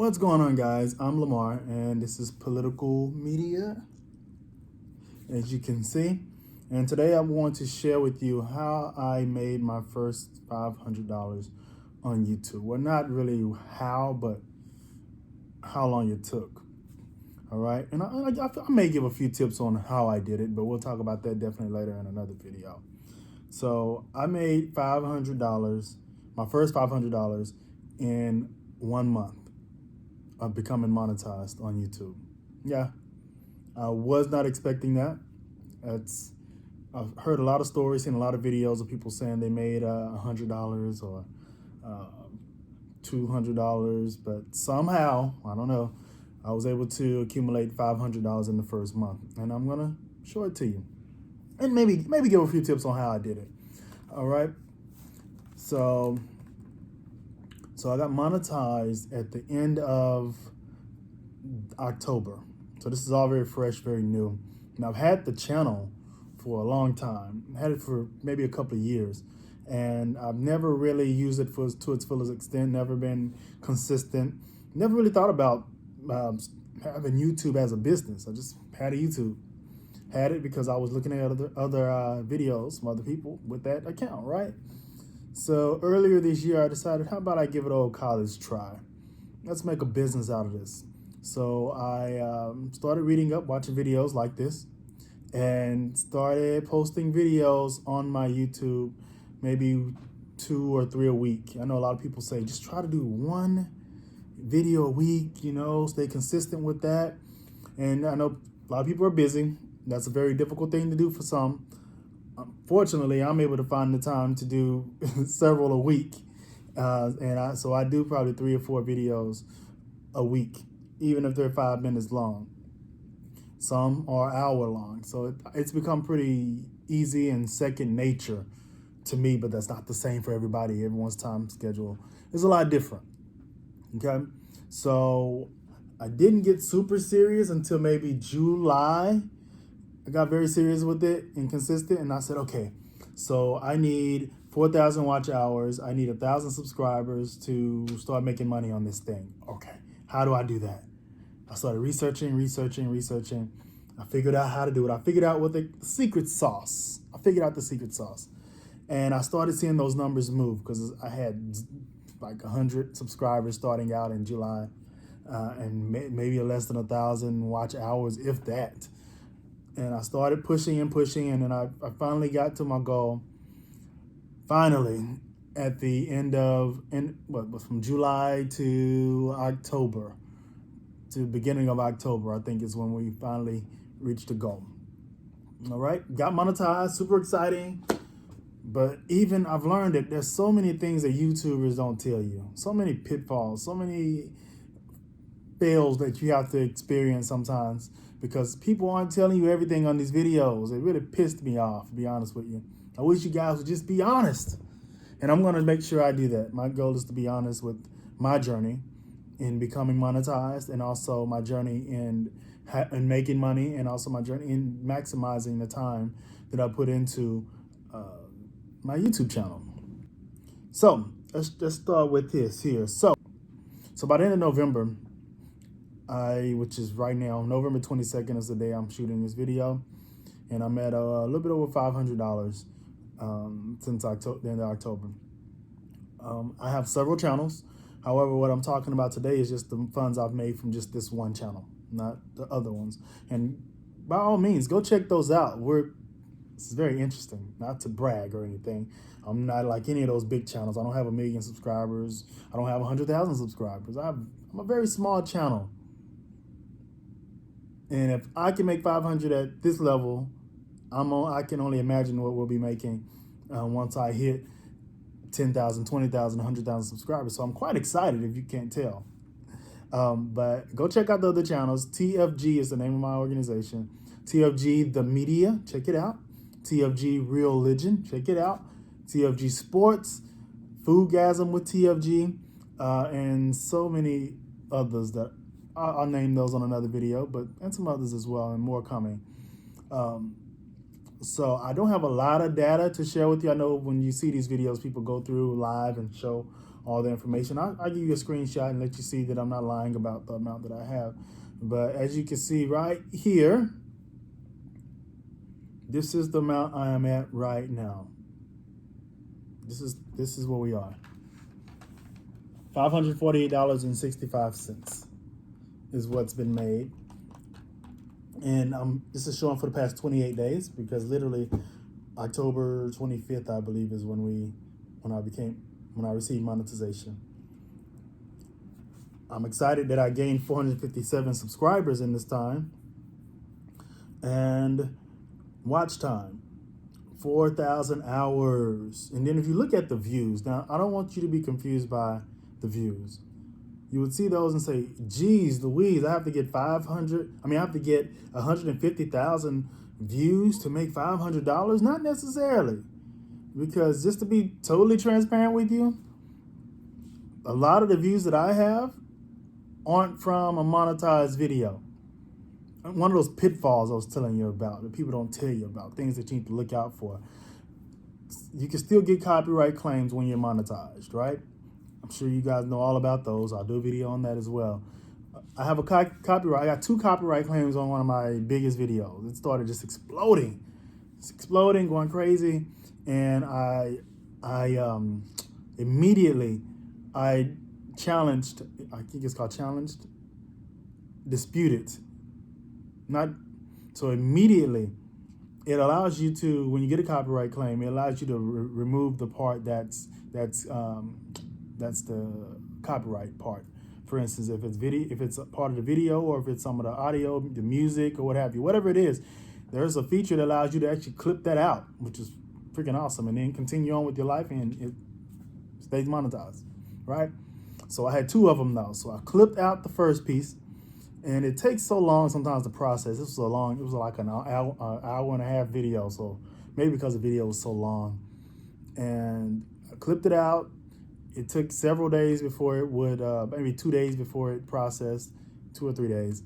What's going on, guys? I'm Lamar, and this is Political Media, as you can see. And today I want to share with you how I made my first $500 on YouTube. Well, not really how, but how long it took. All right. And I may give a few tips on how I did it, but we'll talk about that definitely later in another video. So I made $500, my first $500 in 1 month of becoming monetized on YouTube. Yeah, I was not expecting that. I've heard a lot of stories, seen a lot of videos of people saying they made $100 or $200, but somehow, I don't know, I was able to accumulate $500 in the first month, and I'm gonna show it to you, and maybe give a few tips on how I did it. All right, so I got monetized at the end of October. So this is all very fresh, very new. And I've had the channel for a long time. I had it for maybe a couple of years. And I've never really used it to its fullest extent, never been consistent. Never really thought about having YouTube as a business. I just had a YouTube. Had it because I was looking at other videos from other people with that account, right? So earlier this year, I decided, how about I give it an old college try? Let's make a business out of this. So I started reading up, watching videos like this, and started posting videos on my YouTube, maybe 2 or 3 a week. I know a lot of people say, just try to do 1 video a week, stay consistent with that. And I know a lot of people are busy. That's a very difficult thing to do for some. Fortunately, I'm able to find the time to do several a week. So I do probably 3 or 4 videos a week, even if they're 5 minutes long. Some are hour long. So it's become pretty easy and second nature to me, but that's not the same for everybody. Everyone's time schedule is a lot different. Okay. So I didn't get super serious until maybe July. I got very serious with it and consistent, and I said, okay, so I need 4,000 watch hours. I need 1,000 subscribers to start making money on this thing. Okay, how do I do that? I started researching. I figured out how to do it. I figured out what the secret sauce. And I started seeing those numbers move because I had like 100 subscribers starting out in July, and maybe less than 1,000 watch hours, if that. And I started pushing, and then I finally got to my goal. Finally, at the end of, from July to October, to the beginning of October, I think is when we finally reached the goal. All right, got monetized, super exciting. But even I've learned that there's so many things that YouTubers don't tell you. So many pitfalls, so many fails that you have to experience sometimes, because people aren't telling you everything on these videos. It really pissed me off, to be honest with you. I wish you guys would just be honest. And I'm going to make sure I do that. My goal is to be honest with my journey in becoming monetized, and also my journey in making money, and also my journey in maximizing the time that I put into my YouTube channel. So let's start with this here. So by the end of November, which is right now, November 22nd is the day I'm shooting this video, and I'm at a little bit over $500 since the end of October. I have several channels. However, what I'm talking about today is just the funds I've made from just this one channel, not the other ones. And by all means, go check those out. It's very interesting, not to brag or anything. I'm not like any of those big channels. I don't have 1 million subscribers. I don't have 100,000 subscribers. I'm a very small channel. And if I can make 500 at this level, I can only imagine what we'll be making once I hit 10,000, 20,000, 100,000 subscribers. So I'm quite excited, if you can't tell. But go check out the other channels. TFG is the name of my organization. TFG The Media, check it out. TFG Real Religion, check it out. TFG Sports, Foodgasm with TFG, and so many others that I'll name those on another video, and some others as well, and more coming. So I don't have a lot of data to share with you. I know when you see these videos, people go through live and show all the information. I'll give you a screenshot and let you see that I'm not lying about the amount that I have. But as you can see right here, this is the amount I am at right now. This is where we are. $548.65 is what's been made. And this is showing for the past 28 days, because literally October 25th, I believe, is when I received monetization. I'm excited that I gained 457 subscribers in this time. And watch time, 4,000 hours. And then if you look at the views, now I don't want you to be confused by the views. You would see those and say, geez, Louise, I have to get 150,000 views to make $500? Not necessarily. Because just to be totally transparent with you, a lot of the views that I have aren't from a monetized video. One of those pitfalls I was telling you about, that people don't tell you about, things that you need to look out for. You can still get copyright claims when you're monetized, right? I'm sure you guys know all about those. I'll do a video on that as well. I have a copyright. I got 2 copyright claims on one of my biggest videos. It started just exploding. It's exploding, going crazy. And I immediately challenged, I think it's called challenged, disputed. So immediately, it allows you to, when you get a copyright claim, it allows you to remove the part that's the copyright part. For instance, if it's a part of the video, or if it's some of the audio, the music, or what have you, whatever it is, there's a feature that allows you to actually clip that out, which is freaking awesome, and then continue on with your life, and it stays monetized, right? So I had 2 of them now. So I clipped out the first piece, and it takes so long sometimes to process. It was like an hour and a half video, so maybe because the video was so long. And I clipped it out. It took several days before it would, maybe 2 days before it processed, 2 or 3 days.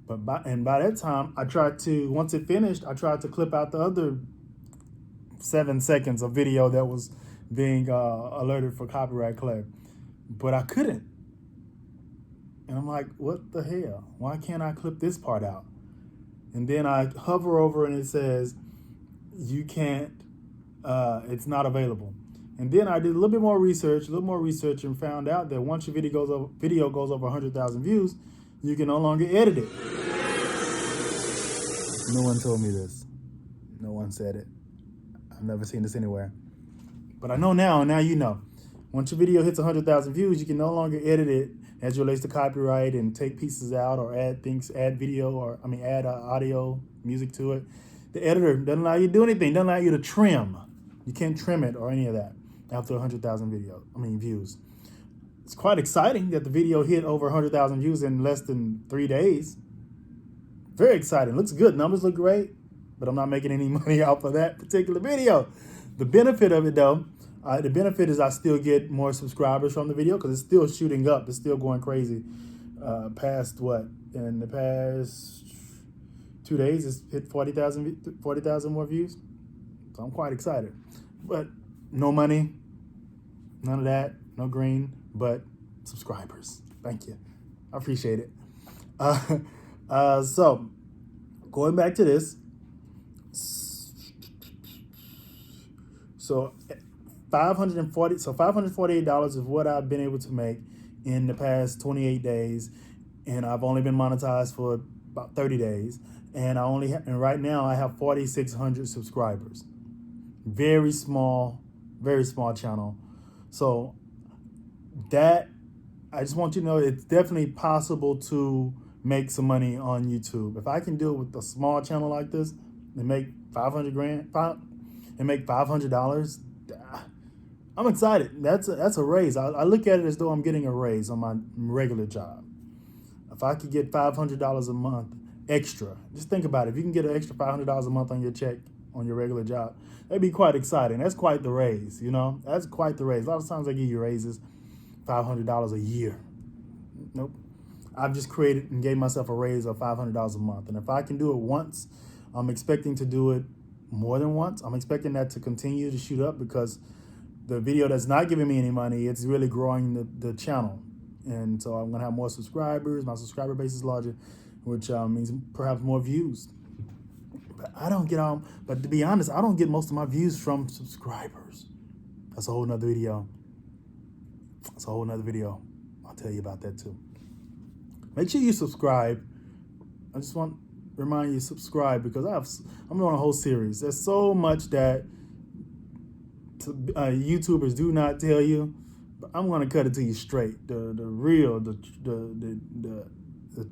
But by that time, once it finished, I tried to clip out the other 7 seconds of video that was being alerted for copyright claim. But I couldn't. And I'm like, what the hell? Why can't I clip this part out? And then I hover over and it says, you can't, it's not available. And then I did a little more research, and found out that once your video goes over 100,000 views, you can no longer edit it. No one told me this. No one said it. I've never seen this anywhere. But I know now, and now you know. Once your video hits 100,000 views, you can no longer edit it as it relates to copyright and take pieces out or add audio, music to it. The editor doesn't allow you to do anything, doesn't allow you to trim. You can't trim it or any of that after 100,000 views. It's quite exciting that the video hit over 100,000 views in less than 3 days. Very exciting. Looks good. Numbers look great, but I'm not making any money off of that particular video. The benefit of it, though, is I still get more subscribers from the video, because it's still shooting up. It's still going crazy. In the past 2 days, it's hit 40,000 more views. So I'm quite excited. But no money, none of that, no green, but subscribers. Thank you. I appreciate it. So going back to this. So $548 is what I've been able to make in the past 28 days, and I've only been monetized for about 30 days, and right now I have 4,600 subscribers. Very small channel. So that, I just want you to know, it's definitely possible to make some money on YouTube. If I can do it with a small channel like this and make $500, I'm excited. That's a raise. I look at it as though I'm getting a raise on my regular job. If I could get $500 a month extra, just think about it. If you can get an extra $500 a month on your check on your regular job, that'd be quite exciting. That's quite the raise, you know? That's quite the raise. A lot of times I give you raises $500 a year. Nope. I've just created and gave myself a raise of $500 a month. And if I can do it once, I'm expecting to do it more than once. I'm expecting that to continue to shoot up, because the video that's not giving me any money, it's really growing the channel. And so I'm going to have more subscribers. My subscriber base is larger, which means perhaps more views. But I don't get but to be honest, I don't get most of my views from subscribers. That's a whole nother video. I'll tell you about that too. Make sure you subscribe. I just want to remind you, subscribe, because I'm doing a whole series. There's so much that YouTubers do not tell you, but I'm going to cut it to you straight. The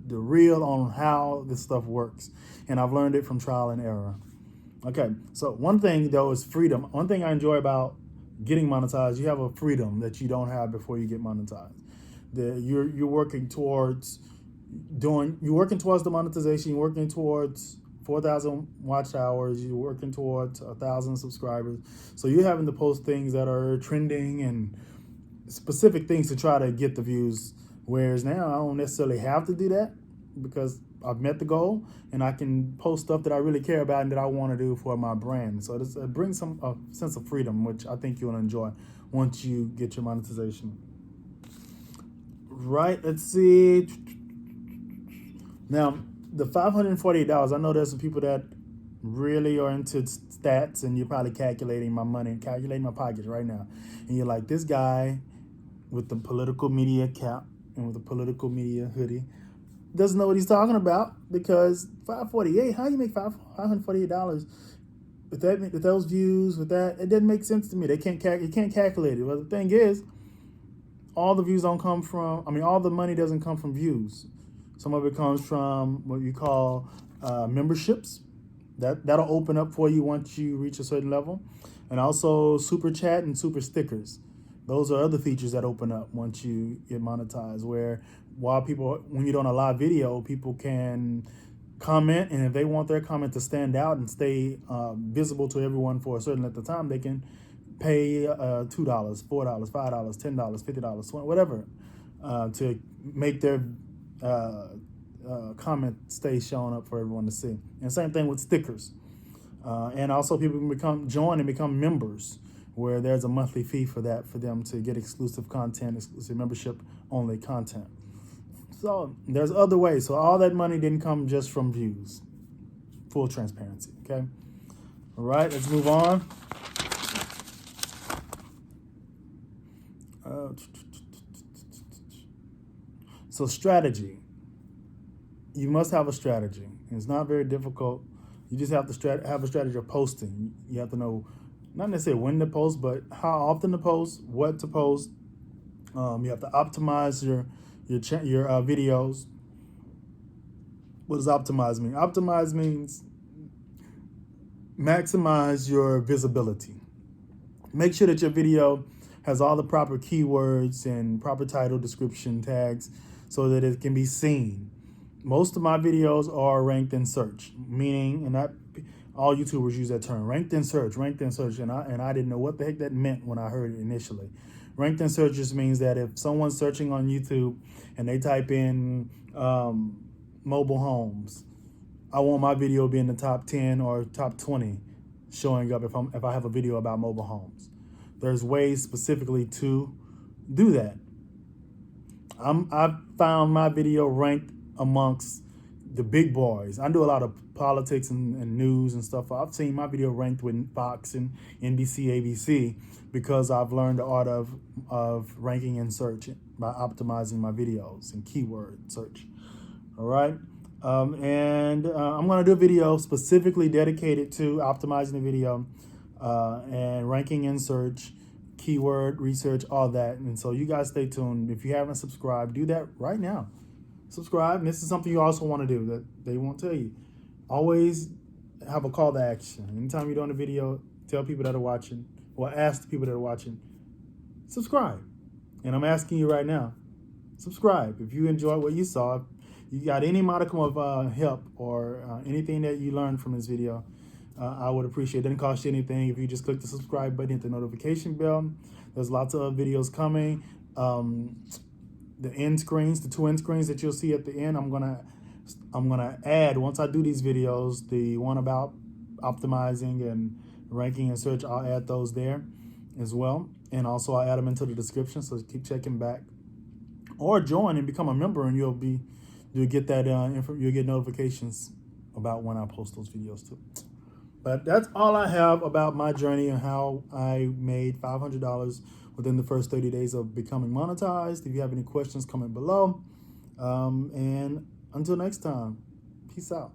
real on how this stuff works. And I've learned it from trial and error. Okay, so one thing though is freedom. One thing I enjoy about getting monetized, you have a freedom that you don't have before you get monetized. You're working towards the monetization. You're working towards 4,000 watch hours. You're working towards 1,000 subscribers. So you're having to post things that are trending and specific things to try to get the views. Whereas now I don't necessarily have to do that because I've met the goal, and I can post stuff that I really care about and that I want to do for my brand. So it brings a sense of freedom, which I think you'll enjoy once you get your monetization. Right, let's see. Now, the $548, I know there's some people that really are into stats, and you're probably calculating my money, calculating my pockets right now. And you're like, this guy with the political media cap and with the political media hoodie doesn't know what he's talking about, because $548, how you make $548 with those views, with that? It doesn't make sense to me. You can't calculate it. Well, the thing is, all the views don't come from, all the money doesn't come from views. Some of it comes from what you call memberships. That'll open up for you once you reach a certain level. And also super chat and super stickers. Those are other features that open up once you get monetized, where when you're doing a live video, people can comment, and if they want their comment to stand out and stay visible to everyone for a certain length of time, they can pay $2, $4, $5, $10, $50, $20, whatever, to make their comment stay showing up for everyone to see. And same thing with stickers. And also people can join and become members, where there's a monthly fee for them to get exclusive content, exclusive membership only content. So there's other ways. So all that money didn't come just from views. Full transparency, okay? All right, let's move on. So strategy. You must have a strategy. It's not very difficult. You just have to have a strategy of posting. You have to know, not necessarily when to post, but how often to post, what to post. You have to optimize your videos. What does optimize mean? Optimize means maximize your visibility. Make sure that your video has all the proper keywords and proper title, description, tags, so that it can be seen. Most of my videos are ranked in search, meaning, and not all YouTubers use that term, ranked in search, and I didn't know what the heck that meant when I heard it initially. Ranked in search just means that if someone's searching on YouTube and they type in mobile homes, I want my video to be in the top 10 or top 20 showing up if I have a video about mobile homes. There's ways specifically to do that. I've found my video ranked amongst the big boys. I do a lot of politics and news and stuff. I've seen my video ranked with Fox and NBC, ABC, because I've learned the art of ranking in search by optimizing my videos and keyword search. All right. I'm going to do a video specifically dedicated to optimizing the video and ranking in search, keyword research, all that. And so you guys stay tuned. If you haven't subscribed, do that right now. Subscribe. And this is something you also want to do that they won't tell you. Always have a call to action. Anytime you're doing a video, tell people that are watching, or ask the people that are watching, subscribe. And I'm asking you right now, subscribe. If you enjoyed what you saw, if you got any modicum of help or anything that you learned from this video, I would appreciate it. It doesn't cost you anything if you just click the subscribe button, hit the notification bell. There's lots of videos coming. The end screens, the 2 end screens that you'll see at the end, I'm gonna add, once I do these videos, the one about optimizing and ranking and search, I'll add those there as well. And also I add them into the description, so keep checking back. Or join and become a member, and you'll get that you'll get notifications about when I post those videos too. But that's all I have about my journey and how I made $500 within the first 30 days of becoming monetized. If you have any questions, comment below. And until next time, peace out.